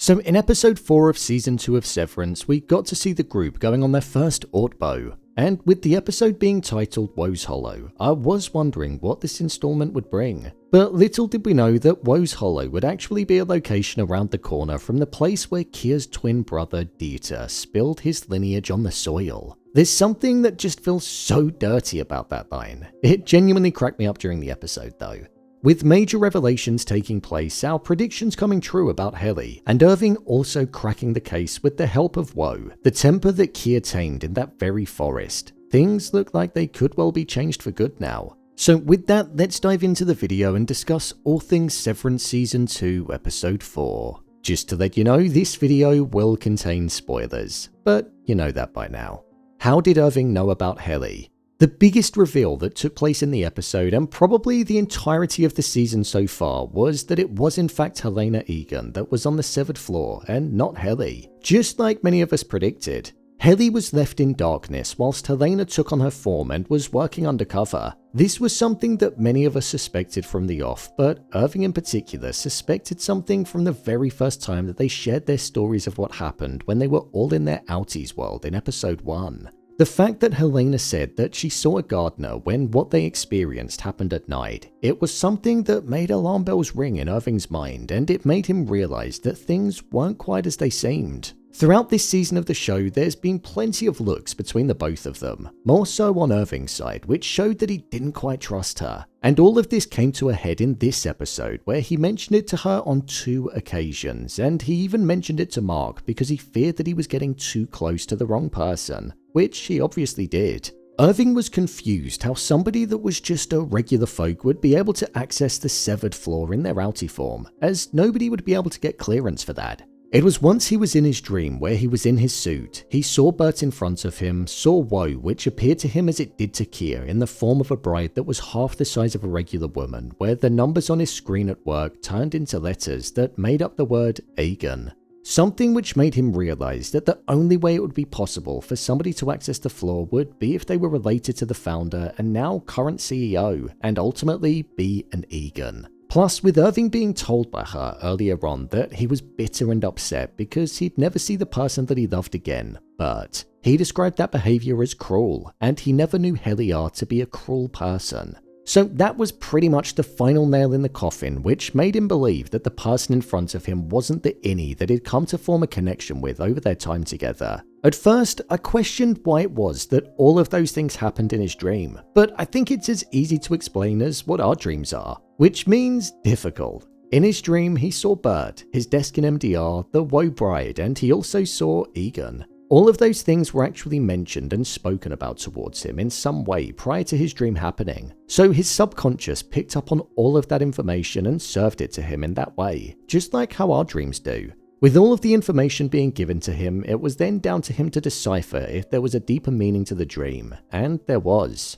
So in episode 4 of season 2 of Severance, we got to see the group going on their first ORTBO. And with the episode being titled Woe's Hollow, I was wondering what this installment would bring. But little did we know that Woe's Hollow would actually be a location around the corner from the place where Kier's twin brother Dieter spilled his lineage on the soil. There's something that just feels so dirty about that line. It genuinely cracked me up during the episode though. With major revelations taking place, our predictions coming true about Helly, and Irving also cracking the case with the help of Woe, the temper that Kier tamed in that very forest. Things look like they could well be changed for good now. So with that, let's dive into the video and discuss all things Severance Season 2 Episode 4. Just to let you know, this video will contain spoilers, but you know that by now. How did Irving know about Helly? The biggest reveal that took place in the episode, and probably the entirety of the season so far, was that it was in fact Helena Eagen that was on the severed floor and not Helly. Just like many of us predicted, Helly was left in darkness whilst Helena took on her form and was working undercover. This was something that many of us suspected from the off, but Irving in particular suspected something from the very first time that they shared their stories of what happened when they were all in their outies world in episode 1. The fact that Helena said that she saw a gardener when what they experienced happened at night, it was something that made alarm bells ring in Irving's mind, and it made him realize that things weren't quite as they seemed. Throughout this season of the show, there's been plenty of looks between the both of them, more so on Irving's side, which showed that he didn't quite trust her. And all of this came to a head in this episode, where he mentioned it to her on 2 occasions, and he even mentioned it to Mark because he feared that he was getting too close to the wrong person, which he obviously did. Irving was confused how somebody that was just a regular folk would be able to access the severed floor in their outie form, as nobody would be able to get clearance for that. It was once he was in his dream where he was in his suit, he saw Bert in front of him, saw Woe, which appeared to him as it did to Kier in the form of a bride that was half the size of a regular woman, where the numbers on his screen at work turned into letters that made up the word Eagen. Something which made him realize that the only way it would be possible for somebody to access the floor would be if they were related to the founder and now current CEO, and ultimately be an Eagen. Plus, with Irving being told by her earlier on that he was bitter and upset because he'd never see the person that he loved again, but he described that behavior as cruel, and he never knew Helly to be a cruel person. So that was pretty much the final nail in the coffin, which made him believe that the person in front of him wasn't the Innie that he'd come to form a connection with over their time together. At first, I questioned why it was that all of those things happened in his dream, but I think it's as easy to explain as what our dreams are, which means difficult. In his dream, he saw Bert, his desk in MDR, the Woe bride, and he also saw Eagen. All of those things were actually mentioned and spoken about towards him in some way prior to his dream happening. So his subconscious picked up on all of that information and served it to him in that way, just like how our dreams do. With all of the information being given to him, it was then down to him to decipher if there was a deeper meaning to the dream, and there was.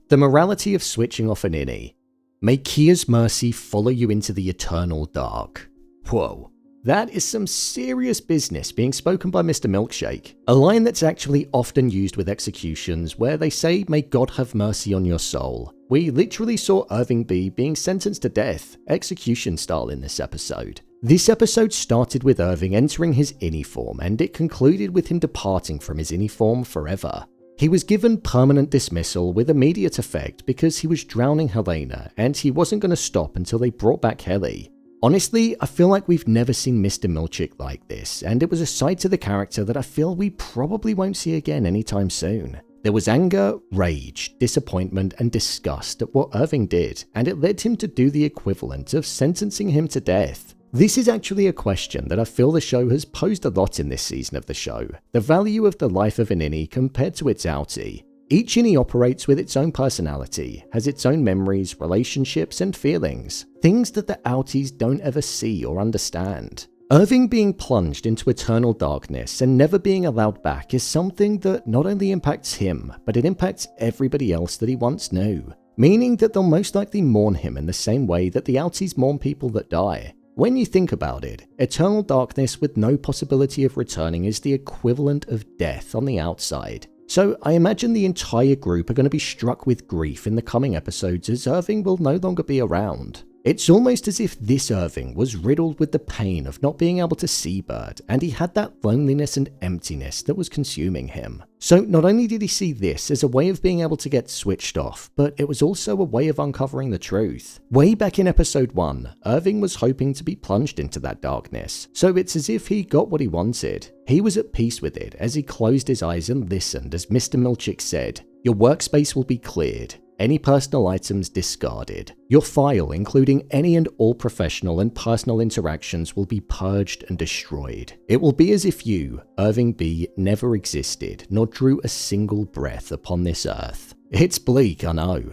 The morality of switching off an Innie. May Kier's mercy follow you into the eternal dark. Whoa. That is some serious business being spoken by Mr. Milchick, a line that's actually often used with executions where they say, "May God have mercy on your soul." We literally saw Irving B being sentenced to death, execution style in this episode. This episode started with Irving entering his Innie form, and it concluded with him departing from his Innie form forever. He was given permanent dismissal with immediate effect because he was drowning Helena, and he wasn't going to stop until they brought back Helly. Honestly, I feel like we've never seen Mr. Milchick like this, and it was a side to the character that I feel we probably won't see again anytime soon. There was anger, rage, disappointment, and disgust at what Irving did, and it led him to do the equivalent of sentencing him to death. This is actually a question that I feel the show has posed a lot in this season of the show, the value of the life of an Innie compared to its outie. Each Innie operates with its own personality, has its own memories, relationships, and feelings, things that the outies don't ever see or understand. Irving being plunged into eternal darkness and never being allowed back is something that not only impacts him, but it impacts everybody else that he once knew, meaning that they'll most likely mourn him in the same way that the outies mourn people that die. When you think about it, eternal darkness with no possibility of returning is the equivalent of death on the outside. So I imagine the entire group are going to be struck with grief in the coming episodes as Irving will no longer be around. It's almost as if this Irving was riddled with the pain of not being able to see Bert, and he had that loneliness and emptiness that was consuming him. So not only did he see this as a way of being able to get switched off, but it was also a way of uncovering the truth. Way back in episode 1, Irving was hoping to be plunged into that darkness, so it's as if he got what he wanted. He was at peace with it as he closed his eyes and listened as Mr. Milchick said, "Your workspace will be cleared. Any personal items discarded. Your file, including any and all professional and personal interactions, will be purged and destroyed. It will be as if you, Irving B., never existed, nor drew a single breath upon this earth." It's bleak, I know.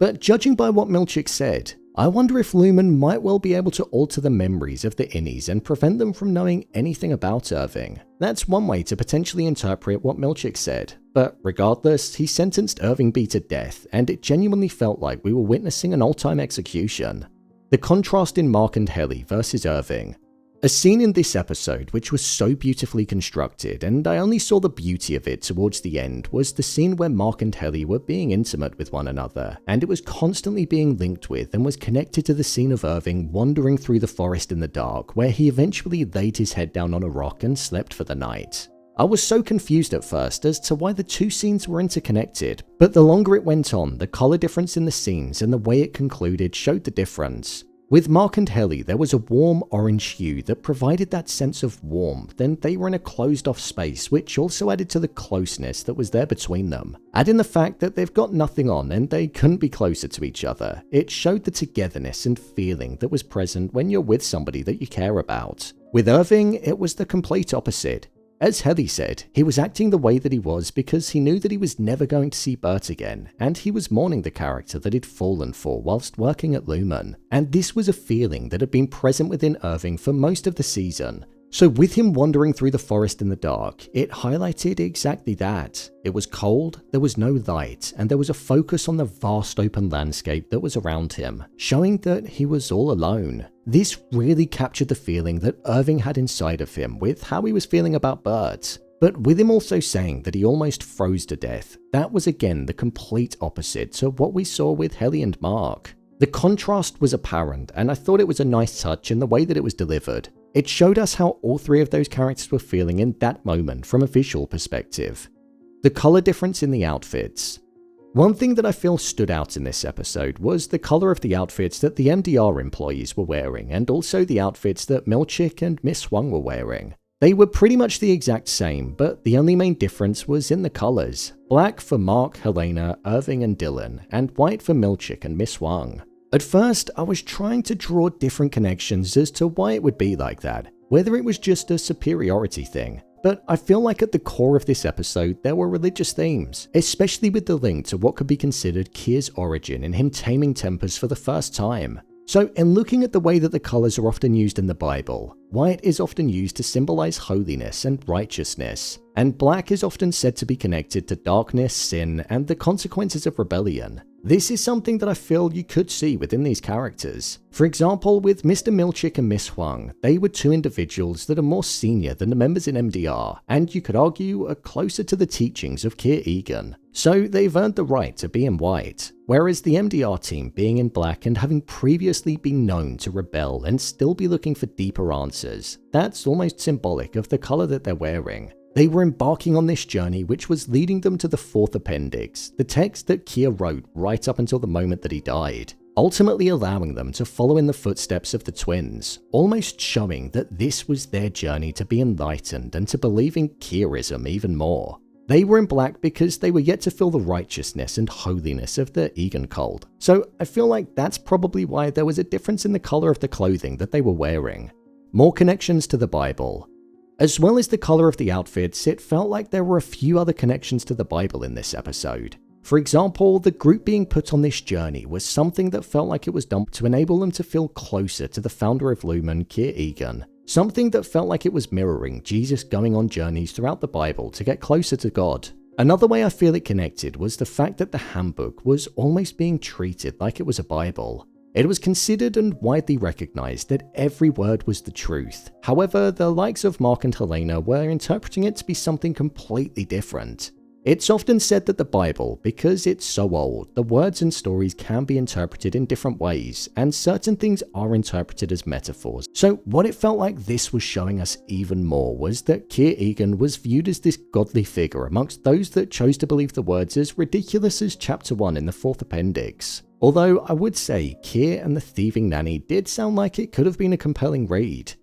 But judging by what Milchick said, I wonder if Lumon might well be able to alter the memories of the Innies and prevent them from knowing anything about Irving. That's one way to potentially interpret what Milchick said. But regardless, he sentenced Irving B to death, and it genuinely felt like we were witnessing an old-time execution. The contrast in Mark and Helly versus Irving. A scene in this episode which was so beautifully constructed, and I only saw the beauty of it towards the end, was the scene where Mark and Helly were being intimate with one another, and it was constantly being linked with and was connected to the scene of Irving wandering through the forest in the dark, where he eventually laid his head down on a rock and slept for the night. I was so confused at first as to why the two scenes were interconnected, but the longer it went on, the colour difference in the scenes and the way it concluded showed the difference. With Mark and Helly, there was a warm orange hue that provided that sense of warmth, and they were in a closed-off space, which also added to the closeness that was there between them. Add in the fact that they've got nothing on and they couldn't be closer to each other. It showed the togetherness and feeling that was present when you're with somebody that you care about. With Irving, it was the complete opposite. As Helly said, he was acting the way that he was because he knew that he was never going to see Bert again, and he was mourning the character that he'd fallen for whilst working at Lumon. And this was a feeling that had been present within Irving for most of the season. So with him wandering through the forest in the dark, it highlighted exactly that. It was cold, there was no light, and there was a focus on the vast open landscape that was around him, showing that he was all alone. This really captured the feeling that Irving had inside of him with how he was feeling about Bert. But with him also saying that he almost froze to death, that was again the complete opposite to what we saw with Helly and Mark. The contrast was apparent, and I thought it was a nice touch in the way that it was delivered. It showed us how all three of those characters were feeling in that moment from a visual perspective. The colour difference in the outfits. One thing that I feel stood out in this episode was the colour of the outfits that the MDR employees were wearing, and also the outfits that Milchick and Miss Huang were wearing. They were pretty much the exact same, but the only main difference was in the colours. Black for Mark, Helena, Irving and Dylan, and white for Milchick and Miss Huang. At first, I was trying to draw different connections as to why it would be like that, whether it was just a superiority thing. But I feel like at the core of this episode, there were religious themes, especially with the link to what could be considered Kier's origin in him taming tempers for the first time. So in looking at the way that the colours are often used in the Bible, white is often used to symbolize holiness and righteousness, and black is often said to be connected to darkness, sin, and the consequences of rebellion. This is something that I feel you could see within these characters. For example, with Mr. Milchick and Miss Huang, they were two individuals that are more senior than the members in MDR, and you could argue are closer to the teachings of Kier Eagen. So they've earned the right to be in white, whereas the MDR team being in black and having previously been known to rebel and still be looking for deeper answers, that's almost symbolic of the colour that they're wearing. They were embarking on this journey which was leading them to the fourth appendix, the text that Kier wrote right up until the moment that he died, ultimately allowing them to follow in the footsteps of the twins, almost showing that this was their journey to be enlightened and to believe in Kierism even more. They were in black because they were yet to feel the righteousness and holiness of the Eagen cult, so I feel like that's probably why there was a difference in the colour of the clothing that they were wearing. More connections to the Bible. As well as the colour of the outfits, it felt like there were a few other connections to the Bible in this episode. For example, the group being put on this journey was something that felt like it was done to enable them to feel closer to the founder of Lumon, Kier Eagen. Something that felt like it was mirroring Jesus going on journeys throughout the Bible to get closer to God. Another way I feel it connected was the fact that the handbook was almost being treated like it was a Bible. It was considered and widely recognized that every word was the truth. However, the likes of Mark and Helena were interpreting it to be something completely different. It's often said that the Bible, because it's so old, the words and stories can be interpreted in different ways, and certain things are interpreted as metaphors. So what it felt like this was showing us even more was that Kier Eagen was viewed as this godly figure amongst those that chose to believe the words as ridiculous as chapter 1 in the 4th appendix. Although I would say Kier and the thieving nanny did sound like it could have been a compelling read.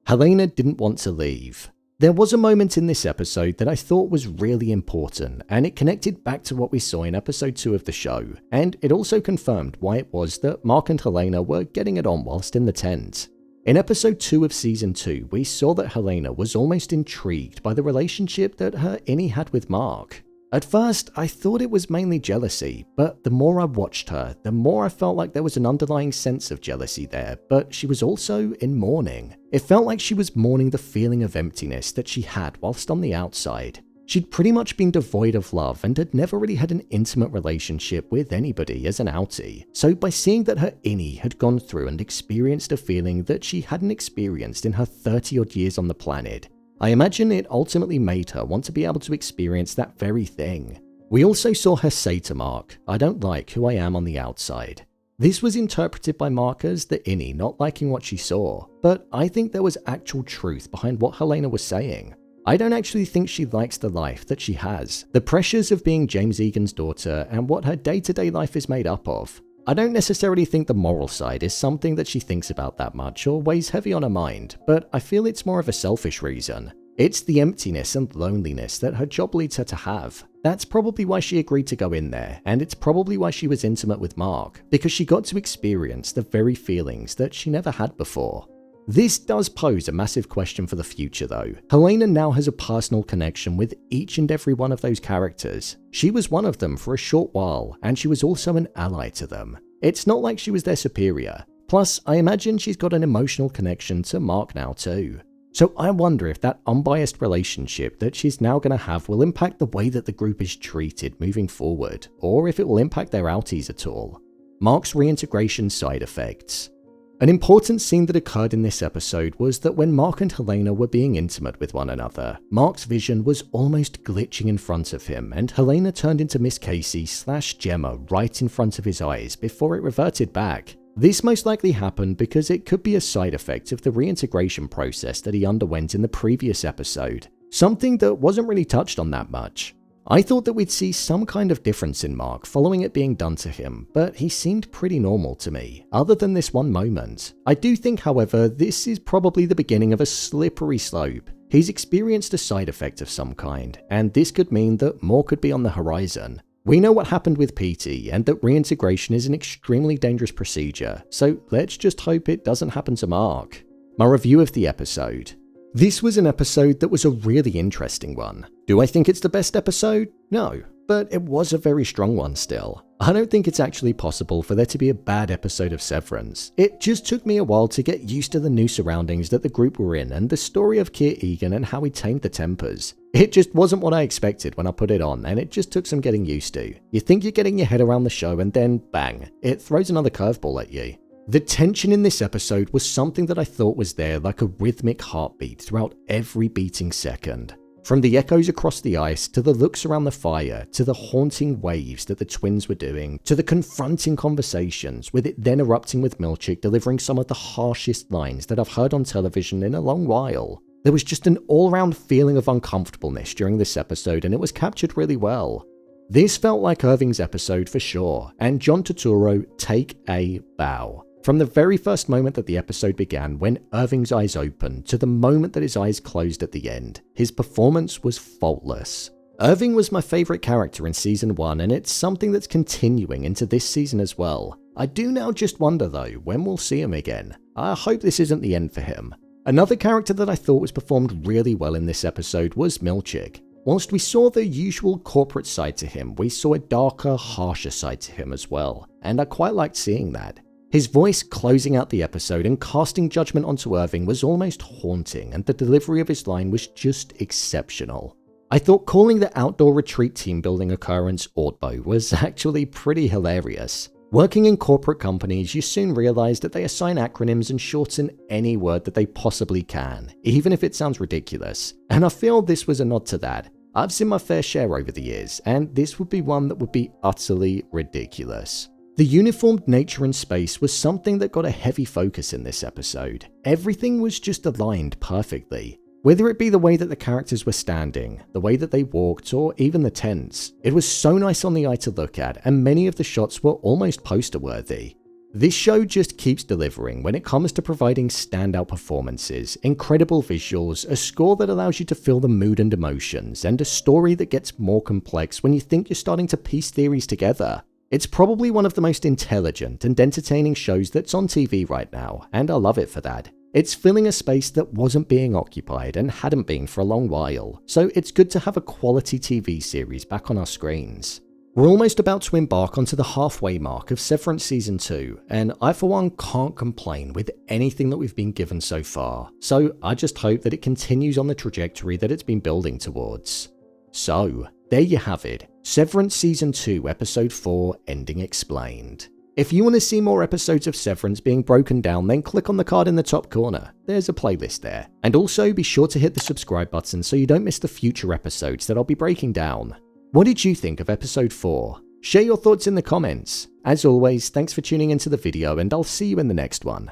Helena didn't want to leave. There was a moment in this episode that I thought was really important, and it connected back to what we saw in episode 2 of the show, and it also confirmed why it was that Mark and Helena were getting it on whilst in the tent. In episode 2 of season 2, we saw that Helena was almost intrigued by the relationship that her Innie had with Mark. At first, I thought it was mainly jealousy, but the more I watched her, the more I felt like there was an underlying sense of jealousy there, but she was also in mourning. It felt like she was mourning the feeling of emptiness that she had whilst on the outside. She'd pretty much been devoid of love and had never really had an intimate relationship with anybody as an outie, so by seeing that her Innie had gone through and experienced a feeling that she hadn't experienced in her 30-odd years on the planet, I imagine it ultimately made her want to be able to experience that very thing. We also saw her say to Mark, "I don't like who I am on the outside." This was interpreted by Mark as the Innie not liking what she saw, but I think there was actual truth behind what Helena was saying. I don't actually think she likes the life that she has, the pressures of being James Egan's daughter and what her day-to-day life is made up of. I don't necessarily think the moral side is something that she thinks about that much or weighs heavy on her mind, but I feel it's more of a selfish reason. It's the emptiness and loneliness that her job leads her to have. That's probably why she agreed to go in there, and it's probably why she was intimate with Mark, because she got to experience the very feelings that she never had before. This does pose a massive question for the future though. Helena now has a personal connection with each and every one of those characters. She was one of them for a short while, and she was also an ally to them. It's not like she was their superior. Plus, I imagine she's got an emotional connection to Mark now too. So I wonder if that unbiased relationship that she's now going to have will impact the way that the group is treated moving forward, or if it will impact their outies at all. Mark's reintegration side effects. An important scene that occurred in this episode was that when Mark and Helena were being intimate with one another, Mark's vision was almost glitching in front of him, and Helena turned into Miss Casey/Gemma right in front of his eyes before it reverted back. This most likely happened because it could be a side effect of the reintegration process that he underwent in the previous episode, something that wasn't really touched on that much. I thought that we'd see some kind of difference in Mark following it being done to him, but he seemed pretty normal to me, other than this one moment. I do think, however, this is probably the beginning of a slippery slope. He's experienced a side effect of some kind, and this could mean that more could be on the horizon. We know what happened with PT, and that reintegration is an extremely dangerous procedure, so let's just hope it doesn't happen to Mark. My review of the episode. This was an episode that was a really interesting one. Do I think it's the best episode? No, but it was a very strong one still. I don't think it's actually possible for there to be a bad episode of Severance. It just took me a while to get used to the new surroundings that the group were in and the story of Kier Eagen and how he tamed the Tempers. It just wasn't what I expected when I put it on, and it just took some getting used to. You think you're getting your head around the show and then bang, it throws another curveball at you. The tension in this episode was something that I thought was there like a rhythmic heartbeat throughout every beating second. From the echoes across the ice, to the looks around the fire, to the haunting waves that the twins were doing, to the confronting conversations, with it then erupting with Milchick delivering some of the harshest lines that I've heard on television in a long while. There was just an all-round feeling of uncomfortableness during this episode, and it was captured really well. This felt like Irving's episode for sure, and John Turturro, take a bow. From the very first moment that the episode began, when Irving's eyes opened, to the moment that his eyes closed at the end, his performance was faultless. Irving was my favourite character in season 1, and it's something that's continuing into this season as well. I do now just wonder though, when we'll see him again. I hope this isn't the end for him. Another character that I thought was performed really well in this episode was Milchick. Whilst we saw the usual corporate side to him, we saw a darker, harsher side to him as well, and I quite liked seeing that. His voice closing out the episode and casting judgment onto Irving was almost haunting, and the delivery of his line was just exceptional. I thought calling the outdoor retreat team building occurrence ORTBO was actually pretty hilarious. Working in corporate companies, you soon realize that they assign acronyms and shorten any word that they possibly can, even if it sounds ridiculous, and I feel this was a nod to that. I've seen my fair share over the years, and this would be one that would be utterly ridiculous. The uniformed nature in space was something that got a heavy focus in this episode. Everything was just aligned perfectly. Whether it be the way that the characters were standing, the way that they walked, or even the tents, it was so nice on the eye to look at, and many of the shots were almost poster-worthy. This show just keeps delivering when it comes to providing standout performances, incredible visuals, a score that allows you to feel the mood and emotions, and a story that gets more complex when you think you're starting to piece theories together. It's probably one of the most intelligent and entertaining shows that's on TV right now, and I love it for that. It's filling a space that wasn't being occupied and hadn't been for a long while, so it's good to have a quality TV series back on our screens. We're almost about to embark onto the halfway mark of Severance Season 2, and I for one can't complain with anything that we've been given so far, so I just hope that it continues on the trajectory that it's been building towards. So, there you have it, Severance Season 2 Episode 4 Ending Explained. If you want to see more episodes of Severance being broken down, then click on the card in the top corner. There's a playlist there. And also be sure to hit the subscribe button so you don't miss the future episodes that I'll be breaking down. What did you think of Episode 4? Share your thoughts in the comments. As always, thanks for tuning into the video and I'll see you in the next one.